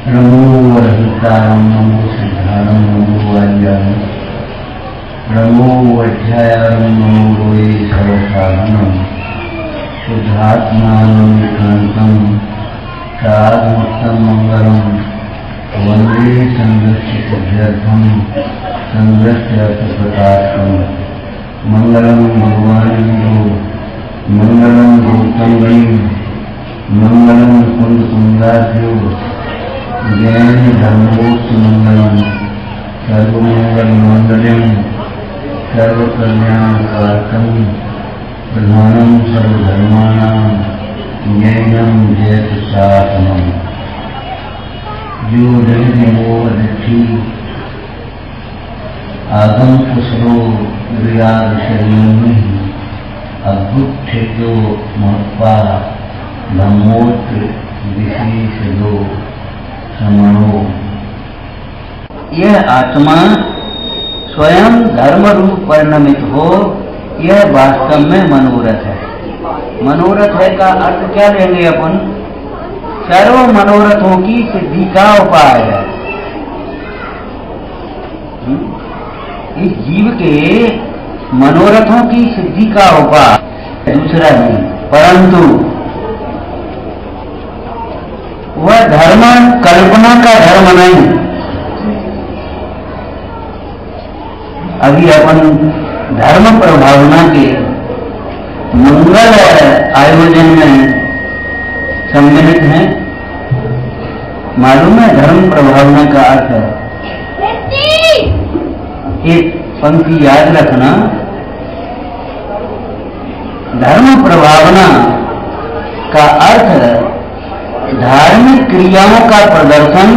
नमो रहतारं नमो सिद्धारं नमो वाल्यारं नमो अध्यायारं नमो वै सर्वसाधनं शुद्धात्मानं विक्रान्तं साधमुक्तं मंगलं वन्दे संरक्षितभ्यर्थं संरक्षप्रकाशं मंगलं भगवान् मंगलं गौतम मंगलं कुंद कुंदाभ्यो जैन धर्मोक्त मंगलम सर्वमंगल मंगलम सर्वकल्याणकारकम प्रधानम सर्वधर्माणां जैनम जयत शासनम जो दृढ़ आगम कुशलो विराग शरीर में अद्भुत ठेको महत्वा धर्मोक्त विशेष दो समरो। यह आत्मा स्वयं धर्म रूप परिणमित हो, यह वास्तव में मनोरथ है। मनोरथ है का अर्थ क्या लेंगे अपन? सर्व मनोरथों की सिद्धि का उपाय है। इस जीव के मनोरथों की सिद्धि का उपाय दूसरा नहीं, परंतु वह धर्म कल्पना का धर्म नहीं। अभी अपन धर्म प्रभावना के मंगल आयोजन में सम्मिलित हैं। मालूम है धर्म प्रभावना का अर्थ है? एक पंक्ति याद रखना, धर्म प्रभावना का अर्थ धार्मिक क्रियाओं का प्रदर्शन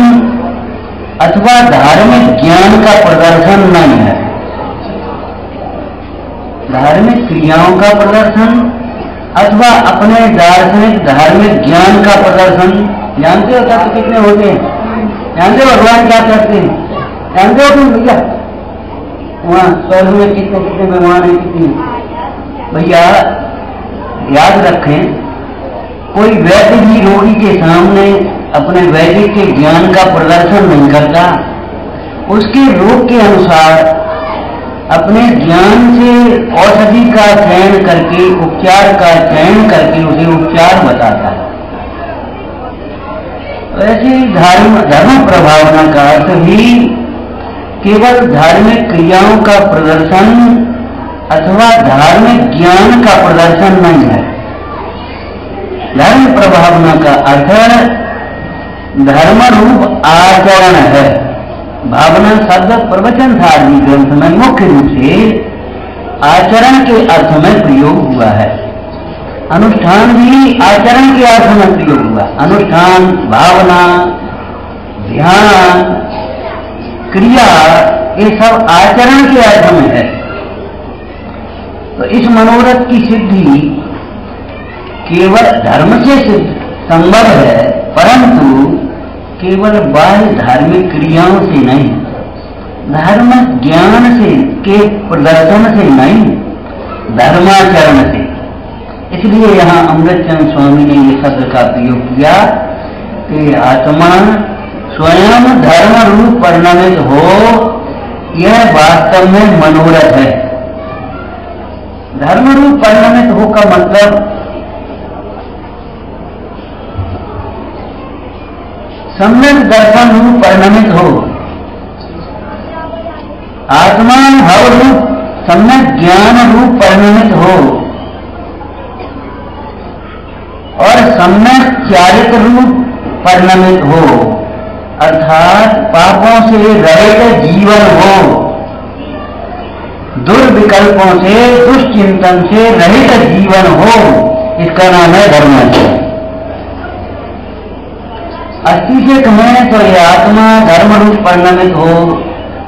अथवा धार्मिक ज्ञान का प्रदर्शन नहीं है। धार्मिक क्रियाओं का प्रदर्शन अथवा अपने दार्शनिक धार्मिक ज्ञान का प्रदर्शन। जानते हो तत्व कितने होते हैं? जानते हो भगवान क्या करते हैं? जानते हो तुम भैया? वहाँ स्वर्ग में कितने कितने मेहमान हैं, कितने? भैया याद रखें, कोई वैद्य भी रोगी के सामने अपने वैद्य के ज्ञान का प्रदर्शन नहीं करता। उसके रोग के अनुसार अपने ज्ञान से औषधि का चयन करके, उपचार का चयन करके उसे उपचार बताता है। वैसे धर्म प्रभावना का अर्थ भी केवल धार्मिक क्रियाओं का प्रदर्शन अथवा धार्मिक ज्ञान का प्रदर्शन नहीं है। धर्म प्रभावना का अर्थ धर्म रूप आचरण है। भावना शब्द प्रवचन धार्मी ग्रंथ में मुख्य रूप से आचरण के अर्थ में प्रयोग हुआ है। अनुष्ठान भी आचरण के अर्थ में प्रयोग हुआ। अनुष्ठान, भावना, ध्यान, क्रिया, ये सब आचरण के अर्थ में है। तो इस मनोरथ की सिद्धि केवल धर्म से संभव है, परंतु केवल बाह्य धार्मिक क्रियाओं से नहीं, धर्म ज्ञान से के प्रदर्शन से नहीं, धर्माचरण से। इसलिए यहाँ अमृतचंद स्वामी ने ये शब्द का प्रयोग किया कि आत्मा स्वयं धर्म रूप परिणमित हो, यह वास्तव में मनोरथ है। धर्म रूप परिणमित हो का मतलब सम्यक दर्शन रूप परिणमित हो, आत्मा भाव रूप सम्यक ज्ञान रूप परिणमित हो और सम्यक चारित्र रूप परिणमित हो, अर्थात पापों से रहित जीवन हो, दुर्विकल्पों से, दुष्चिंतन से रहित जीवन हो। इसका नाम है धर्माचरण। अस्ति से कहें तो यह आत्मा धर्म रूप परिणमित हो,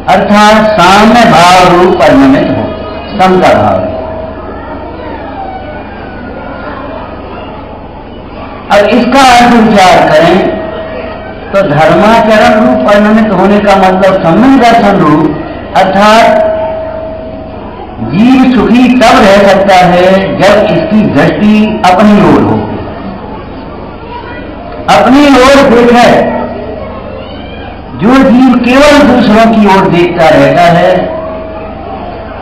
अर्थात साम्य भाव रूप परिणमित हो, समता भाव। अब इसका अर्थ विचार करें तो धर्माचरण रूप परिणमित होने का मतलब सम्यक दर्शन रूप, अर्थात जीव सुखी तब रह सकता है जब इसकी दृष्टि अपनी ओर हो, अपनी ओर देखे, केवल दूसरों की ओर देखता रहता है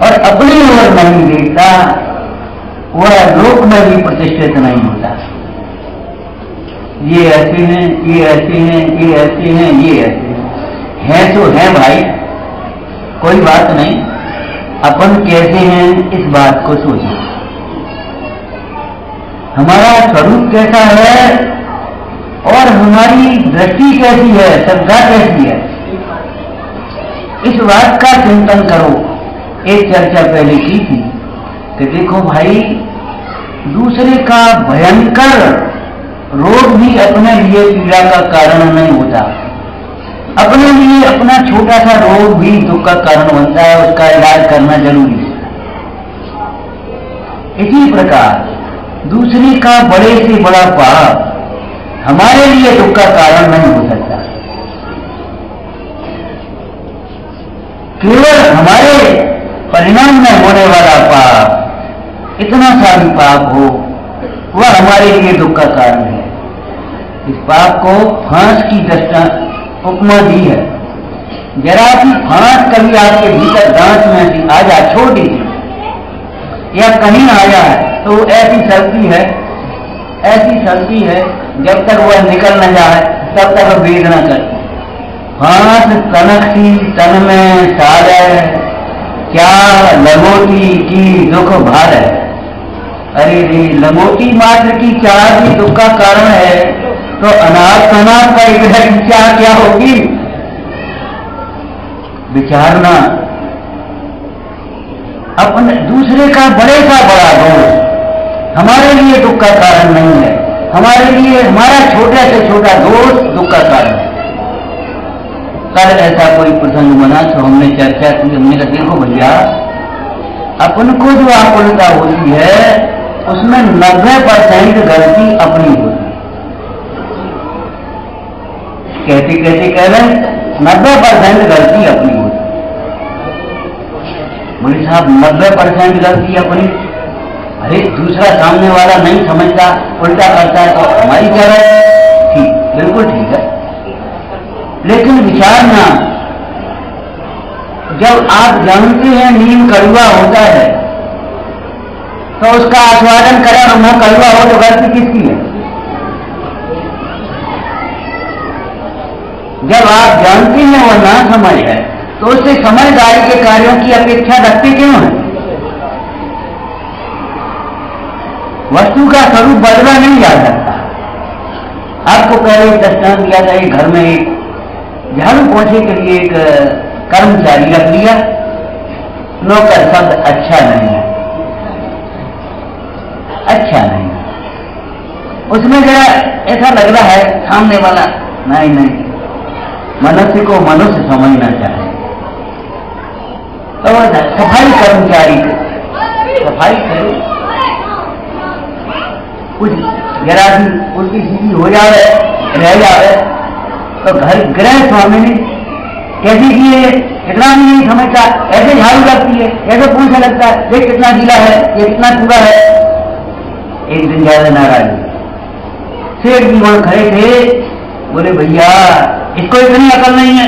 और अपनी ओर नहीं देखता, वह लोक में भी प्रतिष्ठित नहीं होता। ये ऐसे हैं, ये ऐसे हैं, ये ऐसे हैं, ये ऐसे हैं तो हैं भाई, कोई बात नहीं। अपन कैसे हैं इस बात को सोचो। हमारा स्वरूप कैसा है और हमारी दृष्टि कैसी है, श्रद्धा कैसी है, इस बात का चिंतन करो। एक चर्चा पहले की थी कि देखो भाई, दूसरे का भयंकर रोग भी अपने लिए पीड़ा का कारण नहीं होता। अपने लिए अपना छोटा सा रोग भी दुख का कारण बनता है, उसका इलाज करना जरूरी है। इसी प्रकार दूसरे का बड़े से बड़ा पाप हमारे लिए दुख का कारण नहीं हो सकता। केवल हमारे परिणाम में होने वाला पाप, इतना सा भी पाप हो, वह हमारे लिए दुख का कारण है। इस पाप को फांस की दृष्टा उपमा दी है। जरा सी फांस कभी आपके भीतर दांत में ऐसी आ जाए, छोड़ दीजिए, या कहीं आ जाए तो ऐसी चलती है, ऐसी चलती है, जब तक वह निकल न जाए तब तक वह वेदना करती। फांस कनक सी तन में साल है, क्या लंगोटी की दुख भार है। अरे रे, लंगोटी मात्र की चाह भी दुख का कारण है, तो अनाथ अनाथ का विग्रह की चाह क्या होगी। विचारना, अपने दूसरे का बड़े का बड़ा दोष हमारे लिए दुख का कारण नहीं है, हमारे लिए हमारा छोटे से छोटा दोष दुख का कारण है। कल ऐसा कोई प्रसंग बना तो हमने चर्चा की, हमने कहा देखो भैया, अपन को जो आकुलता होती है उसमें 90% गलती अपनी होती है। कहते कहते कह रहे 90% गलती अपनी होती। बोले साहब 90% गलती अपनी, अरे दूसरा सामने वाला नहीं समझता, उल्टा करता है तो हमारी क्या है? ठीक, बिल्कुल ठीक है। लेकिन विचारना, जब आप जानते हैं नीम कड़वा होता है तो उसका आस्वादन करें और मुंह कड़वा हो तो गलती किसकी है? जब आप जानते हैं वो ना समझ है तो उससे समझदारी के कार्यों की अपेक्षा रखते क्यों है? वस्तु का स्वरूप बदला नहीं जा सकता। आपको पहले एक दृष्टांत दिया था, एक घर में एक झाड़ू पोछे के लिए एक कर्मचारी रख लिया, नौकर शब्द अच्छा नहीं है, अच्छा नहीं है। उसमें जरा ऐसा लग रहा है सामने वाला नहीं, मनुष्य को मनुष्य समझना चाहिए। तो सफाई कर्मचारी सफाई करे, कुछ जरा भी उल्टी सीधी हो जाए, रह जाए तो घर गृह स्वामी ने कैसी की है, इतना भी नहीं समझता, ऐसे झाड़ू लगती है, ऐसे पूछने लगता है, ये कितना गीला है, ये कितना कूड़ा है। एक दिन ज्यादा नाराज सेठ जी वहां खड़े थे, बोले भैया इसको इतनी अकल नहीं है।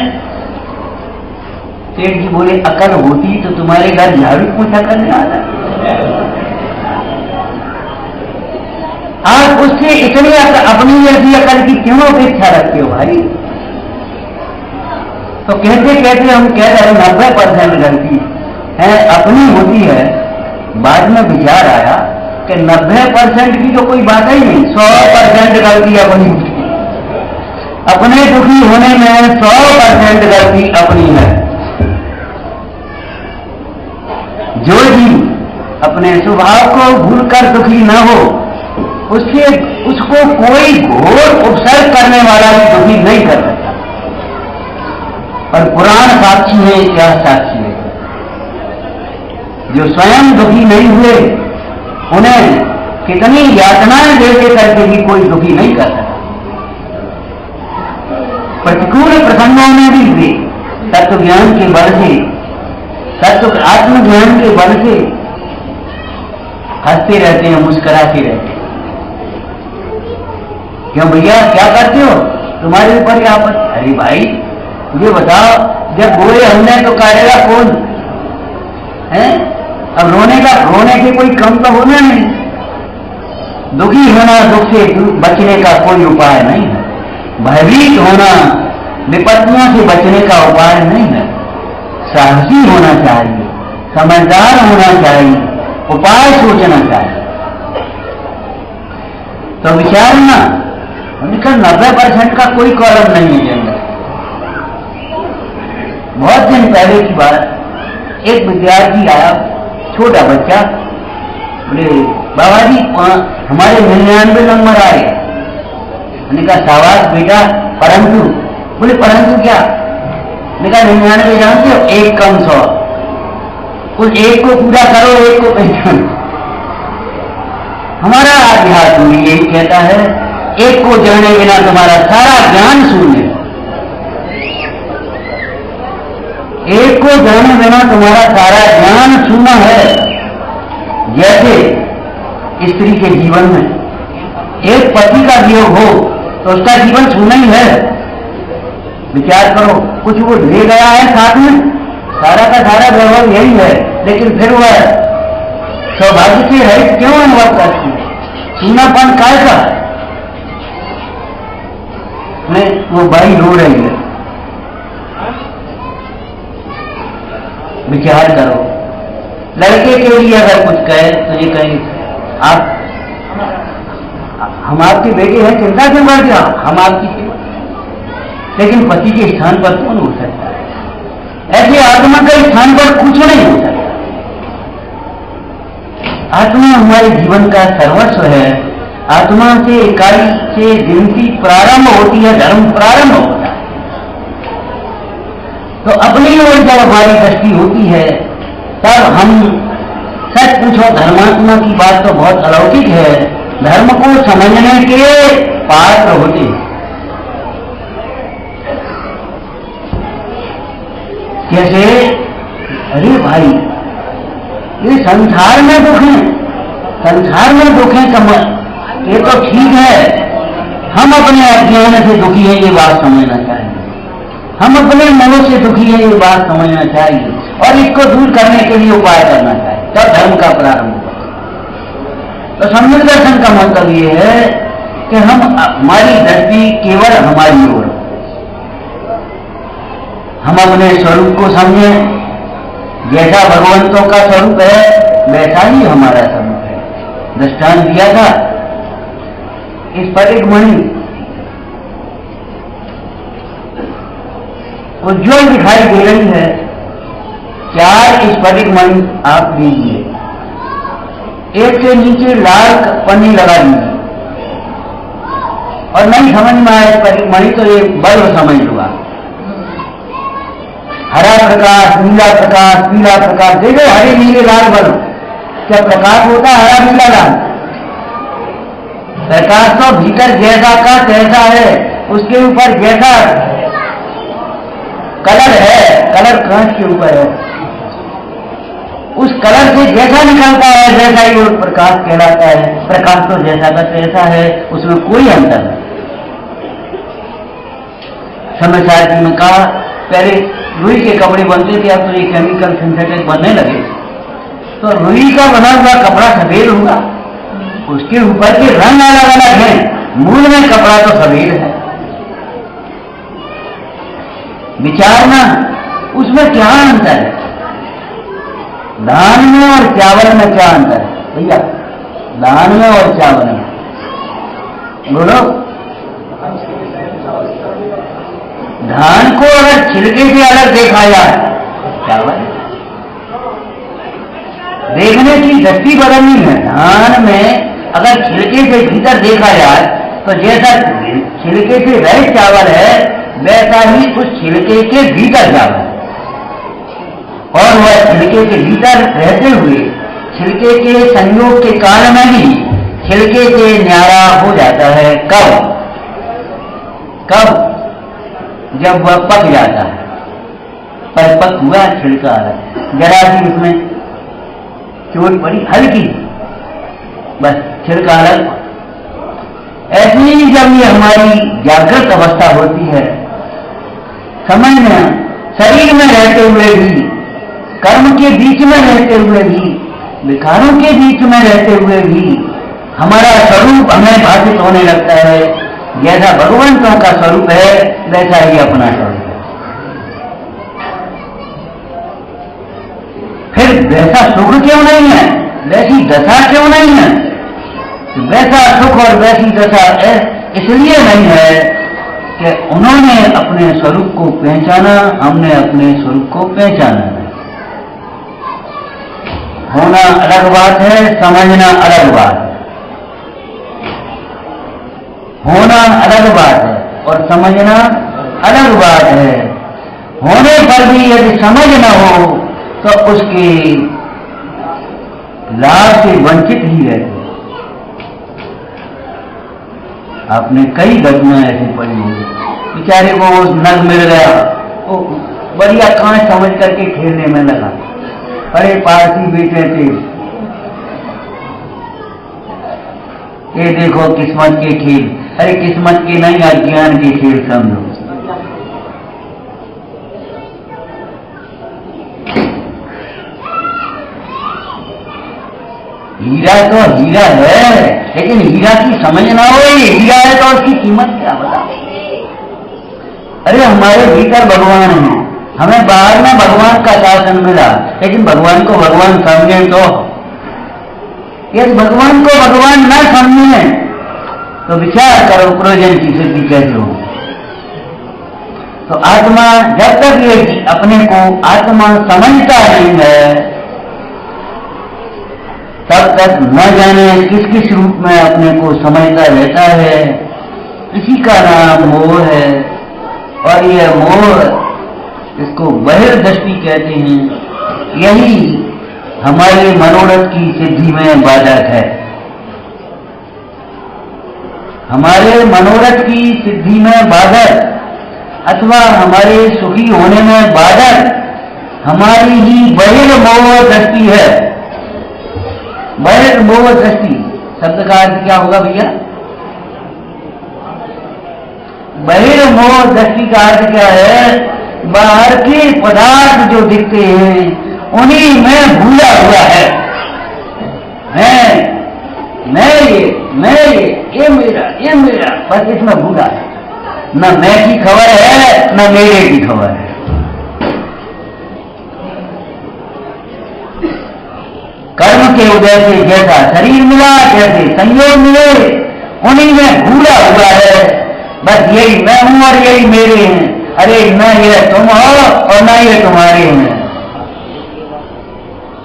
सेठ जी बोले अकल होती तो तुम्हारे घर झाड़ू पूछा करने आता। आप उससे इतनी अपनी जैसी अकल की क्यों अपेक्षा रखते हो भाई? तो कहते कहते हम कह रहे हैं 90% गलती है अपनी होती है। बाद में विचार आया कि 90% की तो कोई बात ही नहीं, 100% गलती अपनी होती है। अपने दुखी होने में 100% गलती अपनी है। जो जीव अपने स्वभाव को भूलकर दुखी न हो, उसको कोई घोर उपसर्ग करने वाला भी दुखी नहीं कर सकता। और पुराण साक्षी है, इतिहास साक्षी है। जो स्वयं दुखी नहीं हुए उन्हें कितनी यातनाएं दे करके भी कोई दुखी नहीं कर सकता। प्रतिकूल प्रसंगों में भी वे तत्व ज्ञान के बल से, तत्व आत्मज्ञान के बल से हंसते रहते हैं, मुस्कुराते रहते हैं। क्यों भैया क्या करते हो, तुम्हारे ऊपर क्या आपत्ति? अरे भाई ये बताओ, जब बोए हमने तो काटेगा कौन है? अब रोने के कोई कम तो होना नहीं। दुखी होना, दुख से बचने का कोई उपाय नहीं है। भयभीत होना विपत्तियों से बचने का उपाय नहीं है। साहसी होना चाहिए, समझदार होना चाहिए, उपाय सोचना चाहिए। तो विचारना, उनका 90% का कोई कॉलम नहीं है अंदर। बहुत दिन पहले की बात, एक विद्यार्थी आया, छोटा बच्चा, बोले बाबा जी हमारे 99 नंबर आए। मैंने कहा शाबाश बेटा, परंतु? बोले परंतु क्या? मैंने कहा 99 जानते हो, 1 कम 100, उस 1 को पूरा करो, 1 को पहचानो। हमारा अध्यात्म यही कहता है, 1 को जाने बिना तुम्हारा सारा ज्ञान शून्य है। 1 को जाने बिना तुम्हारा सारा ज्ञान शून्य है। जैसे स्त्री के जीवन में एक पति का वियोग हो तो उसका जीवन शून्य ही है। विचार करो, कुछ वो ले गया है साथ में, सारा का सारा वैभव यही है, लेकिन फिर वह सौभाग्य से रहित क्यों अनुभव करती है? सूनापन काय का? वो बाई रो रही है। विचार करो, लड़के के लिए अगर कुछ कहे तो ये कहेंगे आप, हम आपके बेटे हैं, चिंता क्यों कर दिया, हम आपकी सेवा। लेकिन पति के स्थान पर कौन हो सकता है? ऐसे आत्मा के स्थान पर कुछ नहीं हो सकता। आत्मा हमारे जीवन का सर्वस्व है। आत्मा से इकाई से गिनती प्रारंभ होती है, धर्म प्रारंभ होता है। तो अपनी ओर जब हमारी दृष्टि होती है तब हम, सच पूछो धर्मात्मा की बात तो बहुत अलौकिक है, धर्म को समझने के पात्र होते हैं। जैसे अरे भाई, ये संसार में दुख है, संसार में दुख है कमल, ये तो ठीक है। हम अपने अज्ञान से दुखी हैं, ये बात समझना चाहिए। हम अपने मन से दुखी हैं, ये बात समझना चाहिए, और इसको दूर करने के लिए उपाय करना चाहिए, तब धर्म का प्रारंभ होगा। तो सम्यक दर्शन का मतलब ये है कि हम, हमारी दृष्टि केवल हमारी ओर, हम अपने स्वरूप को समझें। जैसा भगवंतों का स्वरूप है वैसा ही हमारा स्वरूप है। दृष्टांत दिया था, स्फटिक मणि उज्ज्वल दिखाई दे रही है। 4 स्फटिक मणि आप लीजिए, एक के नीचे लाल पन्नी लगा दीजिए, और नहीं समझ में आए स्फटिक मणि तो ये बल्ब समझ लूंगा। हरा प्रकाश, नीला प्रकाश, पीला प्रकाश, देखो हरे नीले लाल बल्ब, क्या प्रकाश होता है हरा नीला लाल? प्रकाश तो भीतर जैसा का तैसा है, उसके ऊपर जैसा कलर है, कलर कांच के ऊपर है, उस कलर से जैसा निकलता है जैसा ही वो प्रकाश कहलाता है। प्रकाश तो जैसा का तैसा है, उसमें कोई अंतर नहीं। समय सारथी में कहा, पहले रुई के कपड़े बनते थे, अब तो ये केमिकल सिंथेटिक बनने लगे, तो रुई का बना हुआ कपड़ा सफेद होगा, उसके ऊपर के रंग अलग अलग हैं, मूल में कपड़ा तो सफेद है। विचारना, उसमें क्या अंतर है? धान में और चावल में क्या अंतर है भैया? धान में और चावल में बोलो। धान को अगर छिलके से अलग देखा जाए, चावल देखने की दृष्टि बदलनी है। धान में अगर छिलके से भीतर देखा जाए तो जैसा छिलके से रहित चावल है वैसा ही उस छिलके के भीतर चावल है, और वह छिलके के भीतर रहते हुए छिलके के संयोग के कारण में ही छिलके से न्यारा हो जाता है। कब? जब वह पक जाता है, परिपक्व हुआ छिलका अलग, जरा सी उसमें चोट पड़ी हल्की, बस छिलका अलग। ऐसे ही जब ये हमारी जागृत अवस्था होती है समझना, शरीर में रहते हुए भी, कर्म के बीच में रहते हुए भी, विकारों के बीच में रहते हुए भी हमारा स्वरूप हमें भाषित होने लगता है। जैसा भगवंतों का स्वरूप है वैसा ही अपना स्वरूप है। फिर वैसा सुख क्यों नहीं है, वैसी दशा क्यों नहीं है? वैसा सुख और वैसी दशा इसलिए नहीं है कि उन्होंने अपने स्वरूप को पहचाना, हमने अपने स्वरूप को पहचाना है। होना अलग बात है, समझना अलग बात है। होना अलग बात है और समझना अलग बात है। होने पर भी यदि समझ न हो तो उसके लाभ से वंचित ही रहते। आपने कई घटनाएं ऐसी पढ़ी होगी, बेचारे को नग मिल गया, वो बढ़िया कांच समझ करके खेलने में लगा। अरे पारसी बेटे थे, ये देखो किस्मत के खेल। अरे किस्मत के नहीं, अज्ञान के खेल समझो। हीरा तो हीरा है, लेकिन हीरा की समझ ना हो, ये हीरा है तो उसकी कीमत क्या बता। अरे हमारे भीतर भगवान है, हमें बाहर में भगवान का शासन मिला, लेकिन भगवान को भगवान समझे तो। यदि भगवान को भगवान न समझे तो विचार करो प्रयोजन की सिद्धि कैसे हो। तो आत्मा जब तक ये अपने को आत्मा समझता नहीं है तब तक न जाने किस किस रूप में अपने को समझता रहता है। इसी का नाम मोह है। और यह मोह, इसको बहिर्दृष्टि कहते हैं, यही हमारे मनोरथ की सिद्धि में बाधक है। हमारे मनोरथ की सिद्धि में बाधक अथवा हमारे सुखी होने में बाधक हमारी ही बहिर्मोह दृष्टि है। बहिर्मोह दृष्टि शब्द का अर्थ क्या होगा भैया? बहिर्मोह दृष्टि का अर्थ क्या है? बाहर के पदार्थ जो दिखते हैं उन्हीं में भूला हुआ है। मैं ये मेरा, बस इसमें भूला है। न मैं की खबर है न मेरे की खबर है। कर्म के उदय से जैसा शरीर मिला, जैसे संयोग मिले, उन्हीं में भूला हुआ है। बस यही मैं हूं और यही मेरे हैं। अरे न ये तुम हो और न ये तुम्हारे हैं।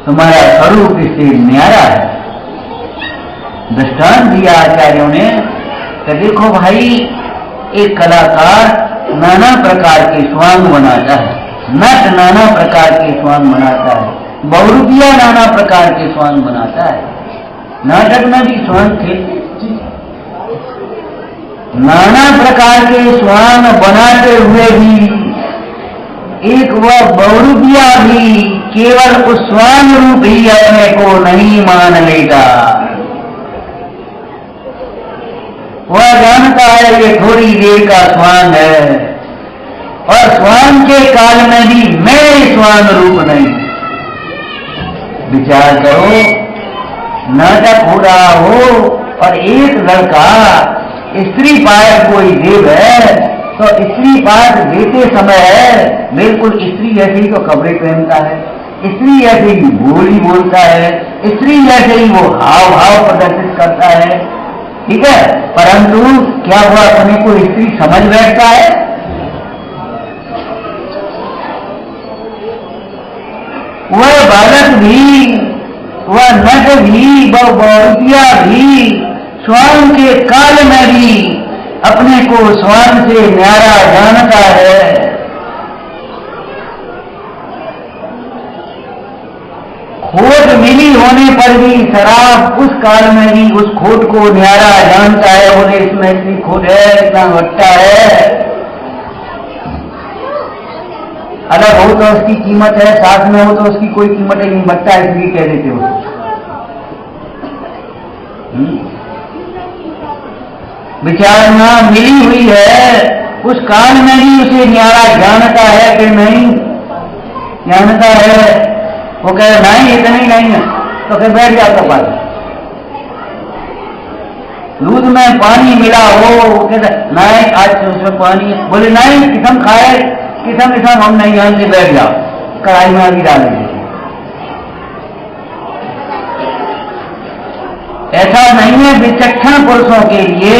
तुम्हारा स्वरूप इससे न्यारा है। दृष्टांत दिया आचार्यों ने कि देखो भाई, एक कलाकार नाना प्रकार के स्वांग बनाता है, नट नाना प्रकार के स्वांग बनाता है, बहुरूपिया नाना प्रकार के स्वांग बनाता है। नाटक में भी स्वांग खेलते, नाना प्रकार के स्वांग बनाते हुए भी एक वह बहुरूपिया भी केवल उस स्वांग रूप ही अपने को नहीं मान लेगा। वह जानता है ये थोड़ी देर का स्वांग है और स्वांग के काल में भी मैं स्वांग रूप नहीं। विचार करो, नाटक हो रहा हो और एक लड़का स्त्री पाठ कोई देव है तो स्त्री पाठ देते समय बिल्कुल स्त्री ऐसे ही तो कपड़े पहनता है, स्त्री ऐसे ही बोली बोलता है, स्त्री ऐसे ही वो हाव भाव प्रदर्शित करता है, ठीक है। परंतु क्या वो अपने को स्त्री समझ बैठता है? वह बालक भी, वह नट भी, वह बहुरूपिया भी स्वांग के काल में भी अपने को स्वांग से न्यारा जानता है। खोट मिली होने पर भी शराब उस काल में भी उस खोट को न्यारा जानता है। बोले इसमें इतनी खोट है, इतना घट्टा है। अलग हो तो उसकी कीमत है, साथ में हो तो उसकी कोई कीमत नहीं, बट्टा इसलिए कह देते हो। विचारना मिली हुई है, उस काल में भी उसे न्यारा जानता नहीं ज्ञानता है, वो कहे नहीं इतनी नहीं है, तो फिर बैठ जाता पानी। दूध में पानी मिला हो, कहते नहीं आज तो उसमें पानी है, बोले नहीं किसम खाए किसम हम नहीं जानते, बैठ जाओ कढ़ाई में अभी डालेंगे। ऐसा नहीं है, विचक्षण पुरुषों के लिए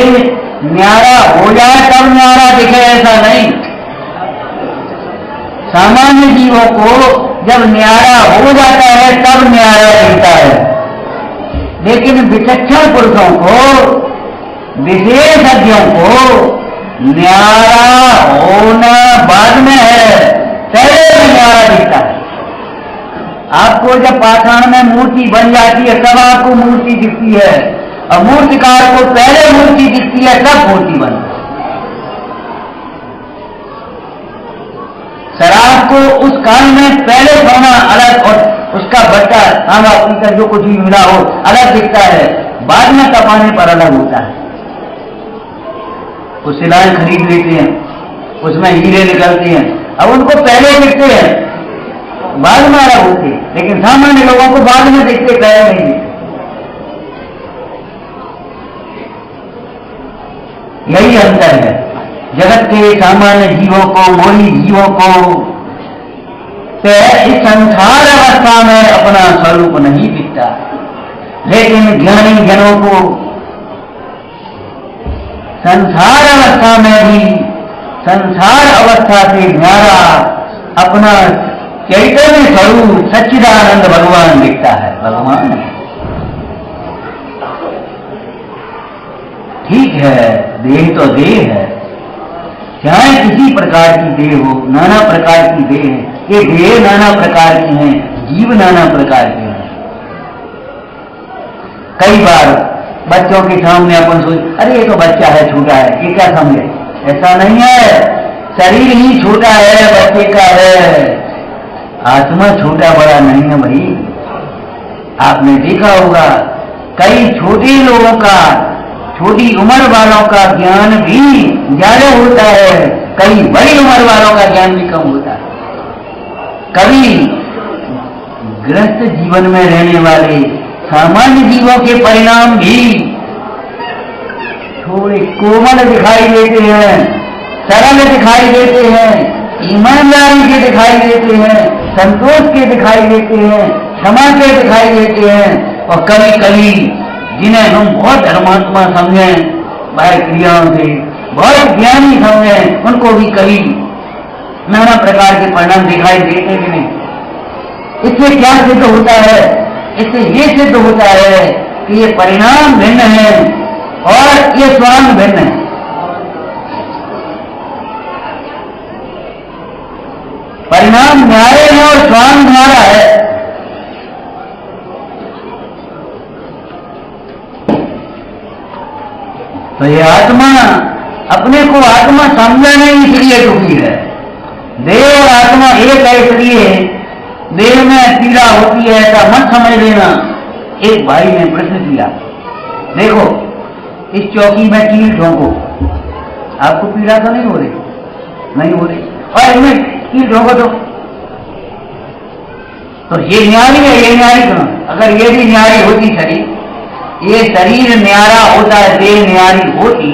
न्यारा हो जाए तब न्यारा दिखे, ऐसा नहीं। सामान्य जीवों को जब न्यारा हो जाता है तब न्यारा दिखता है, लेकिन विचक्षण पुरुषों को, विशेषज्ञों को न्यारा होना बाद में है, पहले में न्यारा दिखता है। आपको जब पाषाण में मूर्ति बन जाती है तब आपको मूर्ति दिखती है, और मूर्तिकार को पहले मूर्ति दिखती है तब मूर्ति बनती है। शराब को उस काल में पहले सोना अलग और उसका बट्टा तांबा पीतल जो कुछ भी मिला हो अलग दिखता है, बाद में तपाने पर अलग होता है। कुछ सिलाएं खरीद लेते हैं, उसमें हीरे निकलते हैं, अब उनको पहले दिखते हैं बाद में अलग होते, लेकिन सामान्य लोगों को बाद में दिखते, पहले नहीं दिखते। यही अंतर है जगत के सामान्य जीवों को, मोही जीवों को इस संसार अवस्था में अपना स्वरूप नहीं दिखता, लेकिन ज्ञानी जनों को संसार अवस्था में भी संसार अवस्था से न्यारा अपना चैतन्य स्वरूप सच्चिदानंद भगवान दिखता है। भगवान ठीक है, देह तो देह है, चाहे किसी प्रकार की देह हो, नाना प्रकार की देह है, ये देह नाना प्रकार की हैं, जीव नाना प्रकार के हैं। कई बार बच्चों के सामने अपन सोच, अरे ये तो बच्चा है, छोटा है, ये क्या समझे? ऐसा नहीं है, शरीर ही छोटा है, बच्चे का है, आत्मा छोटा बड़ा नहीं है भाई। आपने देखा होगा कई छोटे लोगों का, छोटी उम्र वालों का ज्ञान भी ज्यादा होता है, कई बड़ी उम्र वालों का ज्ञान भी कम होता है। कभी गृहस्थ जीवन में रहने वाले सामान्य जीवों के परिणाम भी थोड़े कोमल दिखाई देते हैं, सरल दिखाई देते हैं, ईमानदारी के दिखाई देते हैं, संतोष के दिखाई देते हैं, क्षमा के दिखाई देते हैं, और कभी कभी जिन्हें हम बहुत धर्मात्मा समझें, बाह्य क्रियाओं से बहुत ज्ञानी समझें, उनको भी कभी नाना प्रकार के परिणाम दिखाई देते कि नहीं। इससे क्या सिद्ध होता है? इससे ये सिद्ध होता है कि ये परिणाम भिन्न है और ये स्वांग भिन्न है। परिणाम न्यारे है और स्वांग न्यारा है। तो ये आत्मा अपने को आत्मा समझा नहीं, इसलिए दुखी है। देह और आत्मा एक है, इसलिए देह में पीड़ा होती है, ऐसा मत समझ लेना। एक भाई ने प्रश्न किया, देखो इस चौकी में कील ठोको, आपको पीड़ा तो नहीं हो रही? नहीं हो रही, और इसमें कील ठोको तो ये न्यारी है, ये न्यारी कहाँ? अगर ये भी न्यारी होती शरीर, ये शरीर न्यारा होता है, देह न्यारी होती,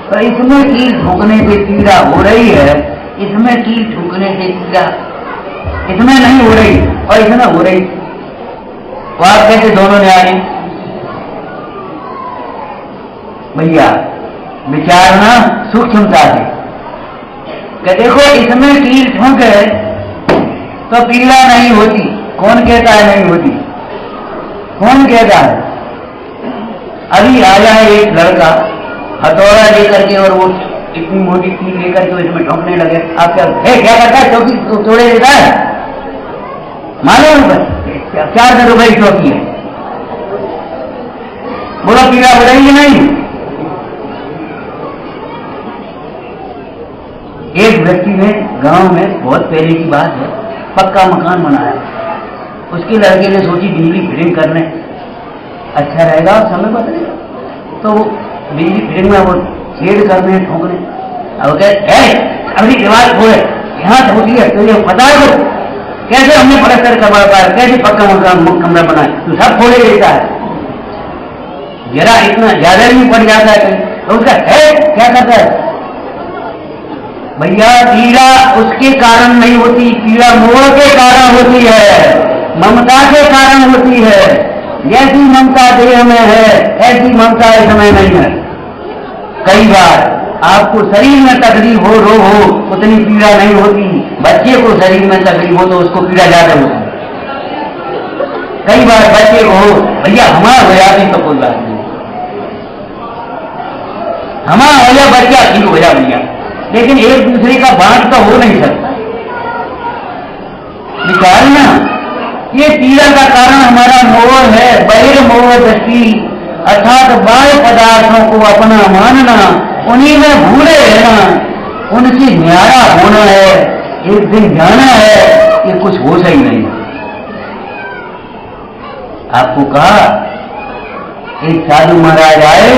तो इसमें कील ठोकने से पीड़ा हो रही है, इसमें कील ठोकने से पीड़ा इसमें नहीं हो रही और इसमें हो रही, तो आप कैसे दोनों न्यारी? भैया विचारना सूक्ष्मता से कि देखो इसमें कील ठोके तो पीड़ा नहीं होती, कौन कहता है नहीं होती? कौन कहता है? अभी आया है एक लड़का हथौड़ा लेकर के और वो इतनी मोटी कील लेकर के इसमें ठोकने लगे, आप क्या करता है? चौकी तोड़े देता है, मालूम है 400 रुपए की चौकी है, बोला पीड़ा हो रही है नहीं? एक व्यक्ति ने गांव में, बहुत पहले की बात है, पक्का मकान बनाया, उसके लड़के ने सोची बिजली फिटिंग करने अच्छा रहेगा और समय बदलेगा, तो वो बिजली फिटिंग में वो छेद करने ठोकने, अब कहते अभी दीवार खोले ध्यान होती है तो ये पता है कैसे हमने पलस्तर करवा पाया, कैसे पक्का कमरा बनाया, तो सब फोड़े देता है। जरा इतना ज्यादा भी पड़ जाता है तो उसका है क्या करता है? भैया पीड़ा उसके कारण नहीं होती, पीड़ा मोह के कारण होती है, ममता के कारण होती है। जैसी ममता देह में है ऐसी ममता इस समय नहीं है। कई बार आपको शरीर में तकलीफ हो, रोग हो, उतनी पीड़ा नहीं होती। बच्चे को शरीर में तकलीफ हो तो उसको पीड़ा ज्यादा होती। कई बार बच्चे को हो, भैया हमारा हो जाती तो कोई बात नहीं, हमारा हो या बच्चा ठीक हो जा भैया, लेकिन एक दूसरे का बांट तो हो नहीं सकता। विचार ना, ये पीड़ा का कारण हमारा मोह है, बहिर्मोह दृष्टि, अर्थात बाह्य पदार्थों को अपना मानना, उन्हीं में भूले रहना, उनसे न्यारा होना है, एक दिन जाना है, ये कुछ हो सही नहीं। आपको कहा एक साधु महाराज आए,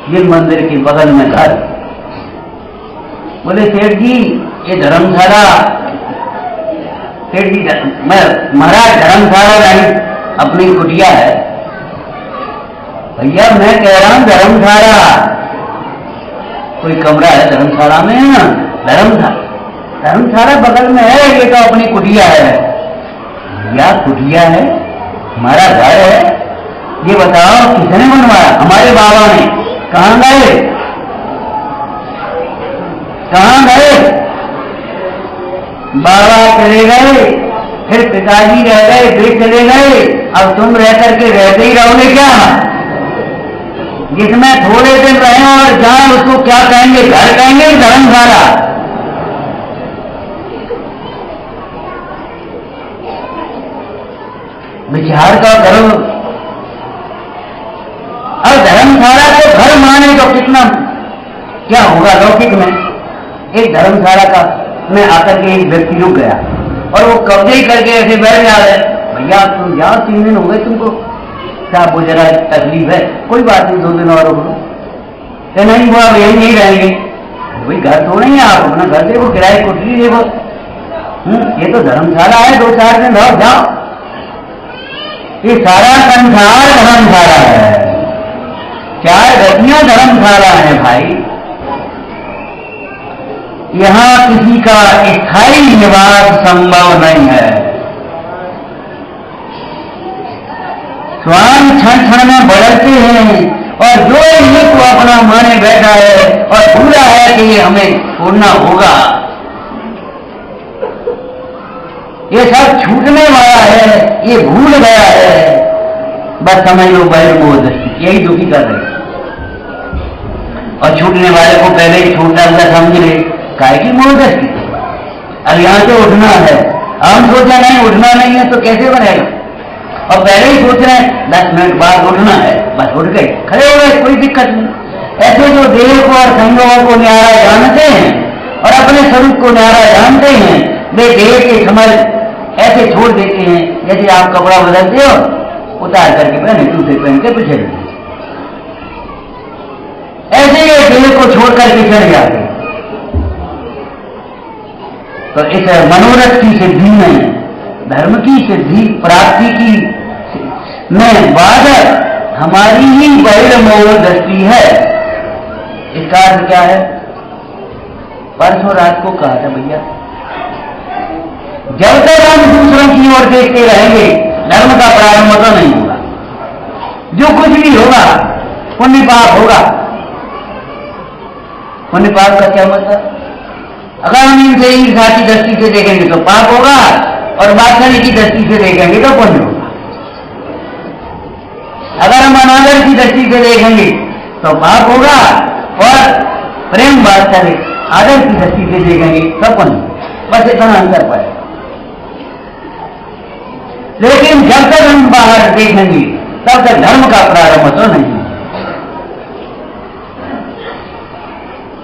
ये मंदिर के बगल में घर, बोले सेठ जी ये धर्मशाला, सेठ जी महाराज धर्मशाला नहीं अपनी कुटिया है। भैया मैं कह रहा हूं धर्मशाला, कोई कमरा है धर्मशाला में ना, धर्मशाला बगल में है, ये तो अपनी कुटिया है। भैया कुटिया है, हमारा घर है, ये बताओ किसने बनवाया? हमारे बाबा ने। कहां गए? कहां गए? बाबा चले गए, फिर पिताजी रह गए, वे चले गए, अब तुम रह करके रहते ही रहोगे क्या? जिसमें थोड़े दिन रहे और जान उसको क्या कहेंगे? घर कहेंगे धर्मशाला? विचार का करो। अब धर्मशाला को घर माने तो कितना क्या होगा लौकिक में? एक धर्मशाला का में आकर के एक व्यक्ति रुक गया और वो कब्जे करके ऐसे बैठ जा रहे, भैया तुम जाओ 3 दिन हो गए तुमको, साहब वो जरा तकलीफ है, कोई बात नहीं 2 दिन और रुक लो। नहीं वो अब यही नहीं रहेंगे, भाई घर तो नहीं है, आप अपना घर देखो, किराए कोठरी देखो, ये तो धर्मशाला है, 2-4 दिन रहो जाओ। ये सारा संसार धर्मशाला है, 4 गतियां धर्मशाला है भाई। यहां किसी का स्थायी निवास संभव नहीं है। स्वान क्षण क्षण में बदलते हैं और जो इन्हीं को अपना माने बैठा है और भूला है कि ये हमें छोड़ना होगा, ये सब छूटने वाला है, ये भूल गया है, बस समझ लो बहिर्मोह दृष्टि यही दुखी कर रही। और छूटने वाले को पहले ही छूटना हुआ समझ ले, काहे की मोह दृष्टि। अब यहां से उठना है, हम सोचा नहीं उठना नहीं है तो कैसे बनेगा, और पहले ही सोच रहे हैं 10 मिनट बाद उठना है, बस उठ गए, खड़े हो गए, कोई दिक्कत नहीं। ऐसे जो देह को और संयोगों को न्यारा जानते हैं और अपने स्वरूप को न्यारा जानते हैं, वे देह के समझ ऐसे छोड़ देते हैं जैसे आप कपड़ा बदलते हो, उतार करके पहने, दूसरे पहन के पीछे देते, ऐसे ये देह को छोड़ करके चढ़ जाते। तो इस मनोरथ की सिद्धि में, धर्म की सिद्धि प्राप्ति की में बाधक हमारी ही बहिर्मोह दृष्टि है। इसका अर्थ क्या है? परसों रात को कहा था भैया, जब तक हम दूसरों की ओर देखते रहेंगे धर्म का प्रारंभ तो नहीं होगा। जो कुछ भी होगा पुण्य पाप होगा। पुण्य पाप का क्या मतलब? अगर हम इनसे ईर्ष्या की दृष्टि से देखेंगे तो पाप होगा और बादशाही की दृष्टि से देखेंगे तो पुण्य होगा। अगर हम अनादर की दृष्टि से देखेंगे तो पाप होगा और प्रेम बादशाही आदर की दृष्टि से देखेंगे तो पुण्य। बस इतना अंतर पड़ेगा। लेकिन जब तक हम बाहर देखेंगे तब तक धर्म का प्रारंभ तो नहीं।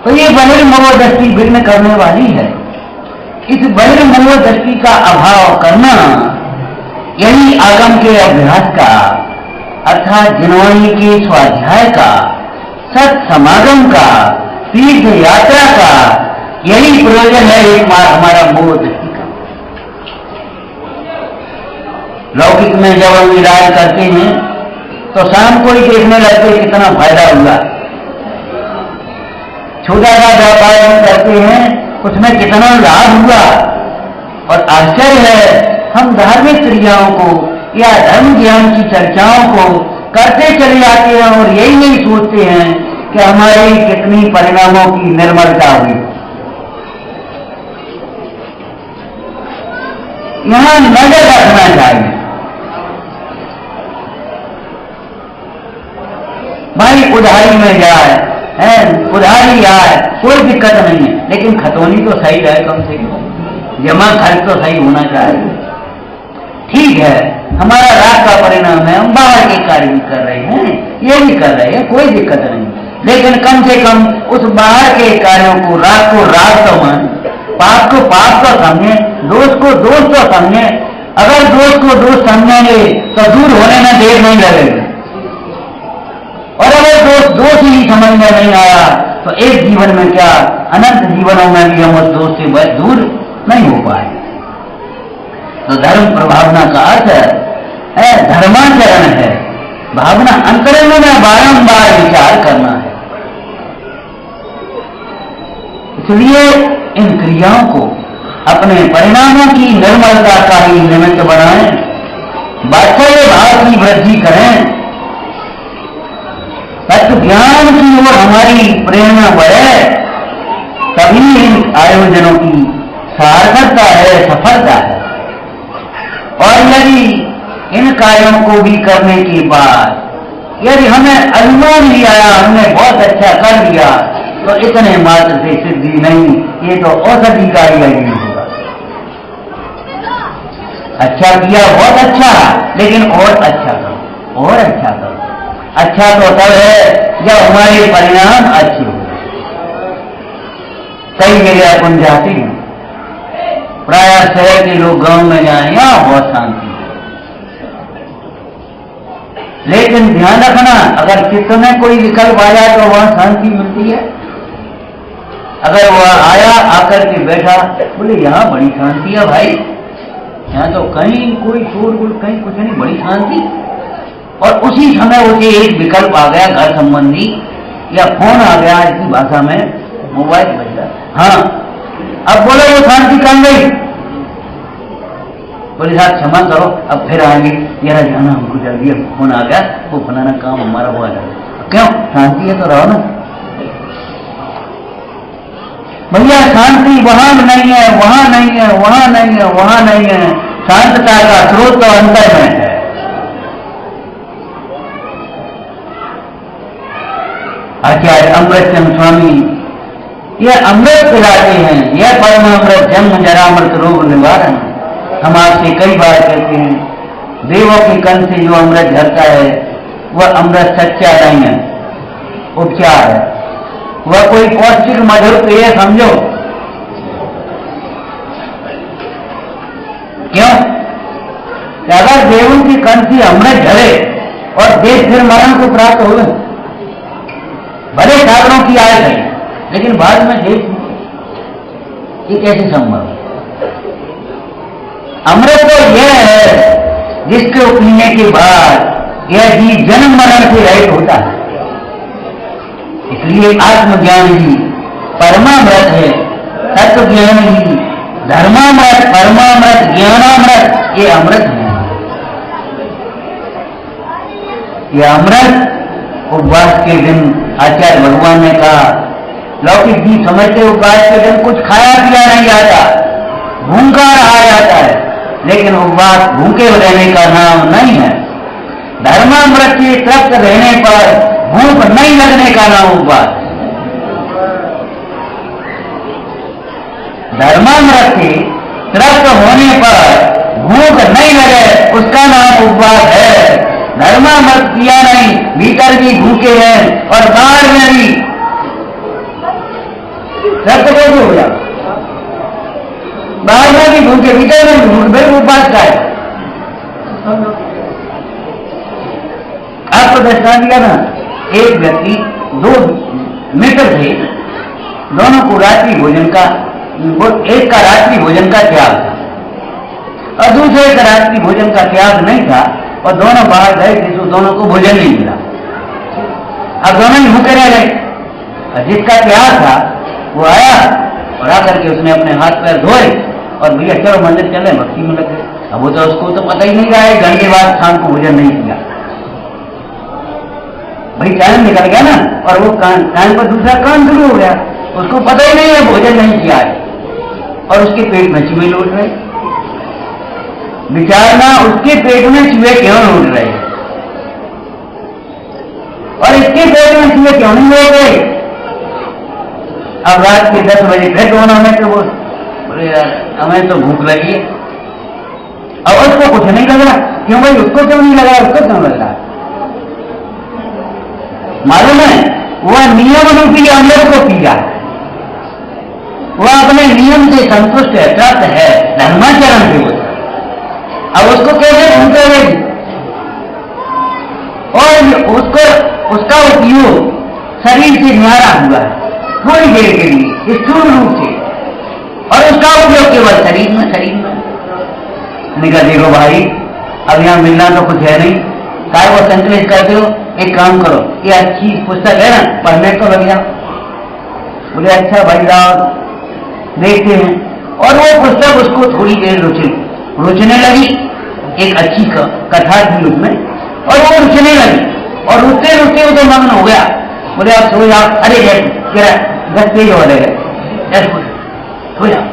तो ये बहिर्मोह दृष्टि विघ्न करने वाली है। इस बहिर्मोह दृष्टि का अभाव करना यही आगम के अभ्यास का अर्थात जिनवाणी के स्वाध्याय का, सत समागम का, तीर्थ यात्रा का, यही प्रयोजन है एक बार हमारा मोह दृष्टि का। लौकिक में जब हम इलाज करते हैं तो शाम को ही देखने लगते कितना फायदा हुआ। छोटा सा व्यापार हम करते हैं उसमें कितना लाभ हुआ। और आश्चर्य है हम धार्मिक क्रियाओं को या धर्म ज्ञान की चर्चाओं को करते चले जाते हैं और यही नहीं सोचते हैं कि हमारी कितनी परिणामों की निर्मलता हुई। यहां नजर रखना चाहिए। भाई उधारी में जाए है, उधारी आए कोई दिक्कत नहीं है, लेकिन खतौनी तो सही रहे, कम से कम जमा खर्च तो सही होना चाहिए। ठीक है, हमारा राग का परिणाम है, हम बाहर के कार्य भी कर रहे हैं, ये भी कर रहे हैं, कोई दिक्कत नहीं, लेकिन कम से कम उस बाहर के कार्यों को राग तो मान, पाप को पाप तो समझे, दोष को दोष तो समझे। अगर दोष को दोष समझेंगे तो दूर होने में देर नहीं लगेगी, और अगर दोष ही समझ में नहीं आया तो एक जीवन में क्या अनंत जीवनों में भी हम उस दोष से दूर नहीं हो पाए। तो धर्म प्रभावना का अर्थ है धर्माचरण है, भावना अंतरंग में बारंबार विचार करना है। इसलिए इन क्रियाओं को अपने परिणामों की निर्मलता का ही निमित्त बनाएं, वात्सल्य भाव की वृद्धि करें, तत्व ज्ञान की ओर हमारी प्रेरणा बढ़े, तभी इन आयोजनों की सार्थकता है, सफलता है। और यदि इन कार्यों को भी करने के बाद यदि हमें अभिमान भी आया, हमने बहुत अच्छा कर लिया, तो इतने मात्र से सिद्धि नहीं, ये तो औषधि का ही नहीं होगा। अच्छा किया, बहुत अच्छा, लेकिन और अच्छा करो, और अच्छा करो। अच्छा तो तब है जब हमारे परिणाम अच्छे हो। कई जगह अपन जाते हैं, प्राय शहर के लोग गांव में जाए, यहाँ बहुत शांति है, लेकिन ध्यान रखना अगर चित्त में कोई विकल्प आ जाए तो वहां शांति मिलती है। अगर वह आया आकर के बैठा, बोले यहाँ बड़ी शांति है भाई, यहाँ तो कहीं कोई शोरगुल, कहीं कुछ नहीं, बड़ी शांति। और उसी समय उसे एक विकल्प आ गया घर संबंधी, या फोन आ गया, इसी भाषा में मोबाइल बजा, हाँ अब बोलो वो शांति कहाँ गई, बोले साहब क्षमा करो अब फिर आएंगे, यार जाना हमको जल्दी, फोन आ गया, वो फलाना काम हमारा हुआ जाए। क्यों? शांति है तो रहो ना भैया, शांति वहां नहीं है, वहां नहीं है, वहां नहीं है, वहां नहीं है। शांतता का स्रोत तो अंतर में है। आचार्य अमृतचंद स्वामी यह अमृत पिलाते हैं, यह परमामृत जन्म जरा मृत रोग निवारण। हम आपसे कई बार कहते हैं, देवों के कंठ से जो अमृत झरता है वह अमृत सच्चा नहीं है, उपचार है, वह कोई पौष्टिक मधुर पेय समझो। क्यों? अगर देवों की कंठ से अमृत झरे और देश फिर मरण को प्राप्त हो गए, भले सागरों की आय गई, लेकिन बाद में देश ये कैसे संभव? अमृत तो यह है जिसके पीने के बाद यह जीव जन्म मरण से रहित होता है। इसलिए आत्मज्ञान ही परमामृत है, तत्व ज्ञान ही धर्मामृत, परमामृत, ज्ञानामृत, ये अमृत है। ये अमृत उपवास के दिन आचार्य भगवान ने कहा, लौकिक जी समझते उपवास के दिन कुछ खाया पिया नहीं जाता, भूखा रहा जाता है, लेकिन उपवास भूखे रहने का नाम नहीं है। धर्मामृत के तृप्त रहने पर भूख नहीं लगने का नाम उपवास। धर्मामृत के तृप्त होने पर भूख नहीं लगे उसका नाम उपवास है। धर्मामृत किया नहीं, भीतर भी भूखे हैं और बाहर में भी तृप्त कैसे हो जाए? बाहर में भी भूखे, भीतर में भी भूखे, फिर उपवास का है। आपको दृष्टांत दिया ना, एक व्यक्ति, दो मित्र थे, दोनों को रात्रि भोजन का, एक का रात्रि भोजन का त्याग था और दूसरे का रात्रि भोजन का त्याग नहीं था, और दोनों बाहर गए थे तो दोनों को भोजन नहीं मिला। अब दोनों ही भूखे रह गए। और जिसका त्याग था वो आया और आकर के उसने अपने हाथ पैर धोए और भैया चलो मंदिर चले, भक्ति में लगे। अब वो तो उसको तो पता ही नहीं रहा है, घंटे बाद शाम को भोजन नहीं किया, भाई टाइम निकल गया ना, और वो टाइम पर दूसरा काम शुरू हो गया, उसको पता ही नहीं है भोजन नहीं किया है, और उसके पेट में चूहे लौट रहे। विचारना उसके पेट में चूहे क्यों लौट रहे और इसके पेट में चूहे क्यों नहीं लौट रहे। अब रात के 10 बजे फिर दोनों में तो वो बोले यार हमें तो भूख लगी है, और उसको कुछ नहीं लग रहा। क्यों भाई, उसको क्यों नहीं लग रहा, उसको क्यों लग रहा? मालूम है वह नियम रूपी अमृत को पिया, वह अपने नियम से संतुष्ट है, तृप्त है, धर्माचरण से। अब उसको कैसे भूख लगेगी, और उसका उपयोग शरीर से न्यारा हुआ है थोड़ी देर के लिए स्थूल रूप से, और उसका उपयोग केवल शरीर में निकल। देखो भाई अब यहाँ मिलना तो कुछ है नहीं, काय वो संकलित करते हो, एक काम करो, ये अच्छी पुस्तक है ना, पढ़ने को लग जाओ। बोले अच्छा भाई साहब देखते हैं, और वो पुस्तक उसको थोड़ी देर रुचने लगी, एक अच्छी कथा थी उसमें, और वो रुचने लगी, और रुचते रुचते वो तो मग्न हो गया। बोले आप सो जाओ, अरे दस तेज हो रहे सो जाओ,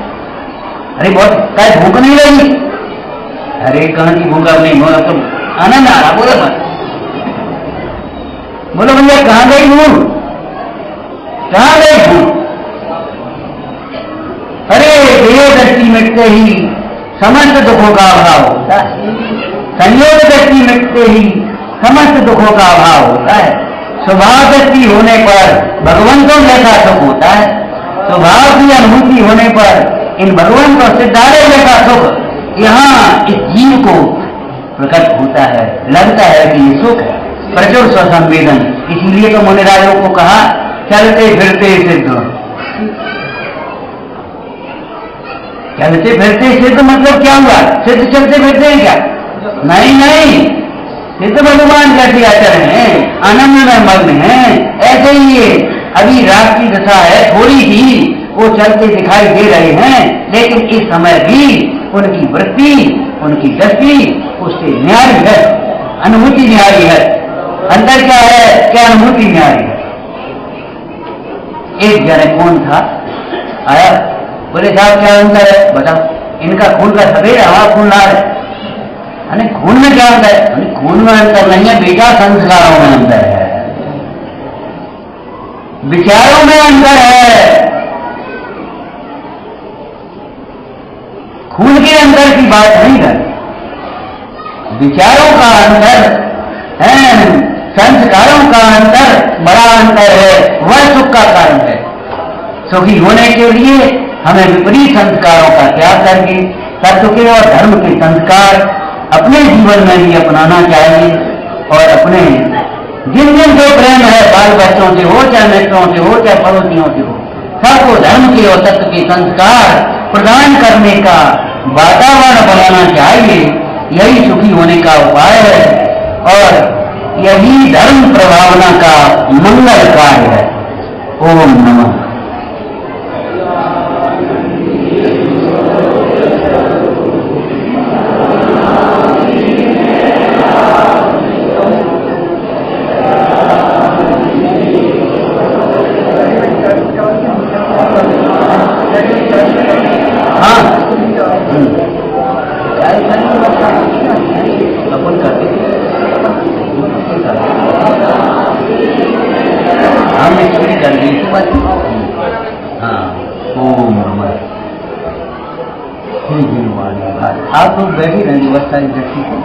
अरे बहुत काय भूख नहीं लगी, अरे कहाँ की भूख अब नहीं, बोला तो आनंद आ रहा, बोले बस बोलो भैया कहाँ गई हूं, कहाँ गई हूं, अरे देह दृष्टि मिटते ही समस्त दुखों का अभाव होता है, संयोग दृष्टि मिटते ही समस्त दुखों का अभाव होता है, स्वभाव दृष्टि होने पर भगवंतों जैसा सुख होता है, स्वभाव की अनुभूति होने पर इन भगवंतों सिद्धारे जैसा सुख यहाँ इस जीव को प्रकट होता है, लगता है कि ये सुख है, प्रचुर स्वसंवेदन। इसीलिए तो मुनिराजों को कहा चलते फिरते सिद्ध, चलते फिरते सिद्ध मतलब क्या हुआ, सिद्ध चलते फिरते हैं क्या? नहीं, सिद्ध भगवान जैसे आचरण है, आनंद में मग्न है, ऐसे ही ये अभी रात की दशा है, थोड़ी ही वो चलते दिखाई दे रहे हैं, लेकिन इस समय भी उनकी वृत्ति, उनकी दृष्टि उससे न्यारी है, अनुभूति न्यारी है। अंतर क्या है, क्या अनुभूति न्यारी है। एक जने कौन था आया, बोले साहब क्या अंतर है बताओ, इनका खून का सफेद है, हमारा खून लाल है। अरे खून में क्या अंतर है? अरे खून में अंतर नहीं है बेटा, संस्कारों में अंतर है, विचारों में अंतर है। खून के अंतर की बात नहीं है, विचारों का अंतर है, संस्कारों का अंतर बड़ा अंतर है, वह सुख का कारण है। सुखी होने के लिए हमें विपरीत संस्कारों का त्याग करके सत्य के और धर्म के संस्कार अपने जीवन में भी अपनाना चाहिए, और अपने जिन जिन जो प्रेम है बाल बच्चों से हो, चाहे मित्रों से हो, चाहे पड़ोसियों से हो, सबको धर्म के और सत्य के संस्कार प्रदान करने का वातावरण बनाना चाहिए। यही सुखी होने का उपाय है, और यही धर्म प्रभावना का मंगल कार्य है। ओम नमः। आप लोग बैठी रहेंगे व्यवस्था दृष्टि को।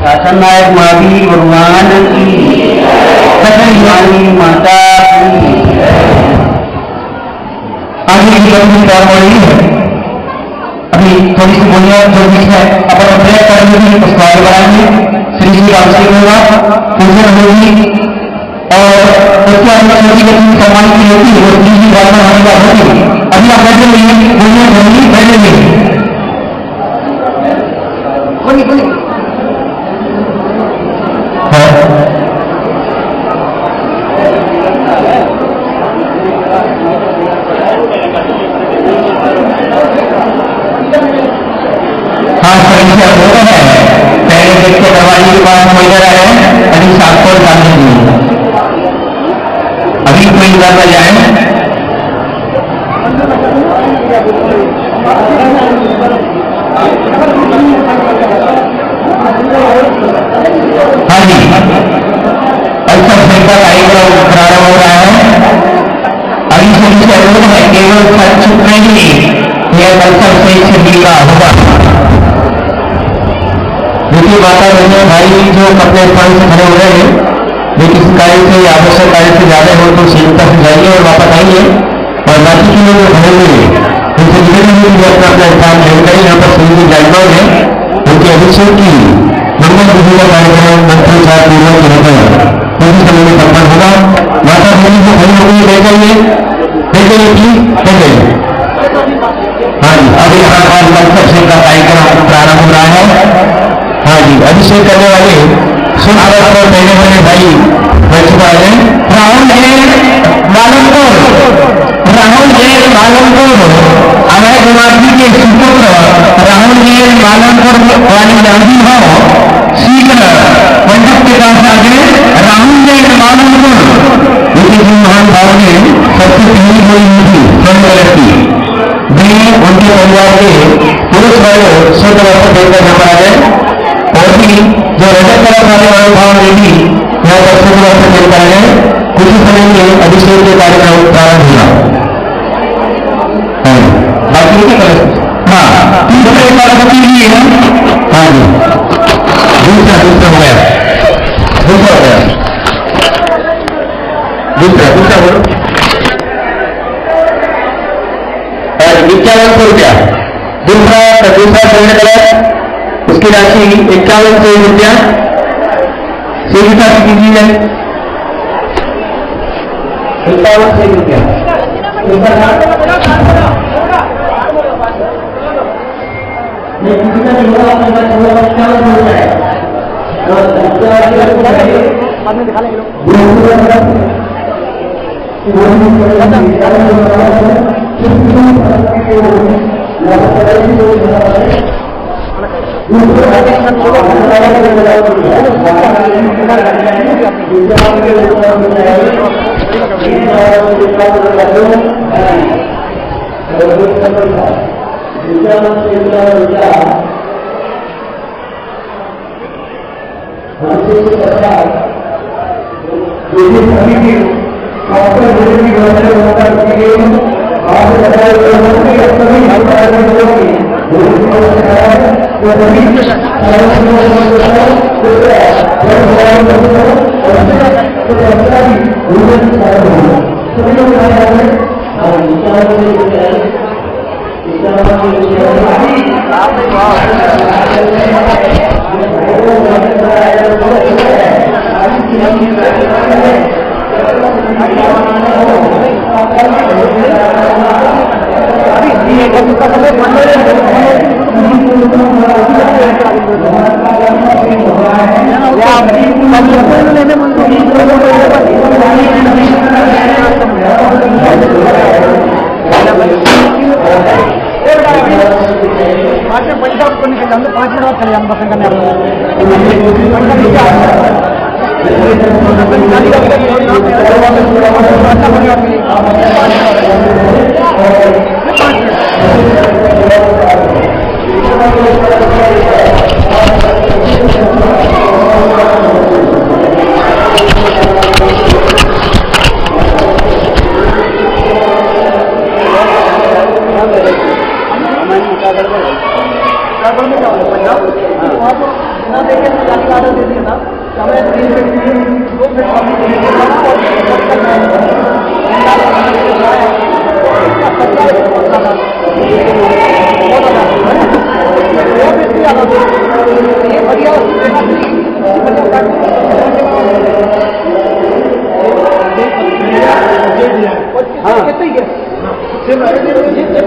शासन नायक महावीर भगवान की, सतनानी माता की। आगे की लंबी कार्रवाई है, अभी थोड़ी सी बुनियाद जो भी है अपन ब्रेक करने की उसको आगे बढ़ाएंगे। श्री जी का अभिषेक होगा, पूजन होगी और उसके अंदर छोटी बच्ची सम्मान की होती है, वो श्री जी का होने का होगी। अभी आप बैठे नहीं, पूजन होगी, बैठे नहीं अपने स्थान से खड़े हो रहे हैं, लेकिन इस कार्य से आवश्यक कार्य से ज्यादा हो तो शीघ्रता से जाइए और वापस आइए। और बाकी के लोग जो खड़े हुए हैं उनसे निवेदन है कि अपना अपना स्थान ग्रहण करें। यहाँ पर श्री जी विराजमान है, उनके अभिषेक की मंगल विधि का कार्यक्रम मंत्रोच्चार पूर्वक यहाँ पर उसी समय में संपन्न होगा। माता देवी जो खड़ी हो गई, बैठ जाइए प्लीज, बैठ जाइए। हाँ जी, अभी यहाँ पर मंत्राभिषेक का कार्यक्रम प्रारंभ हो रहा है। हाँ जी, अभिषेक करने वाले शुभ अवसर पर पहले बने भाई बैठ चुका है। राहुल जैन मालमपुर अभय कुमार जी के सुपुत्र राहुल जैन मालमपुर वाली जानती हो, शीघ्र मंडप के पास आगे राहुल जैन मालमपुर जिस महान भाव ने सबसे पहली बोली थी स्वर्ण की वे उनके परिवार के पुरुष वर्ग शुद्ध अवसर देकर यहाँ पर आ गए। और भी जो रजत कला वाले महानुभाव ने भी यहाँ पर शुभ अवसर देकर आए हैं। कुछ ही समय में अभिषेक के कार्यक्रम प्रारंभ हुआ। बाकी क्या करें? हाँ, बाकी ये है। हाँ जी, दूसरा हो गया, दूसरा बोलो 5100 रुपया। दूसरा स्वर्ण कलर, उसकी राशि 5100 रुपया। स्वीकृता कीजिए 5100 रुपया।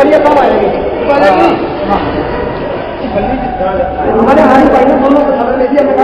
ये कम आएगी हमारे हारी भाई ने दोनों को ले दिया मैं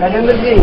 राजेंद्र जी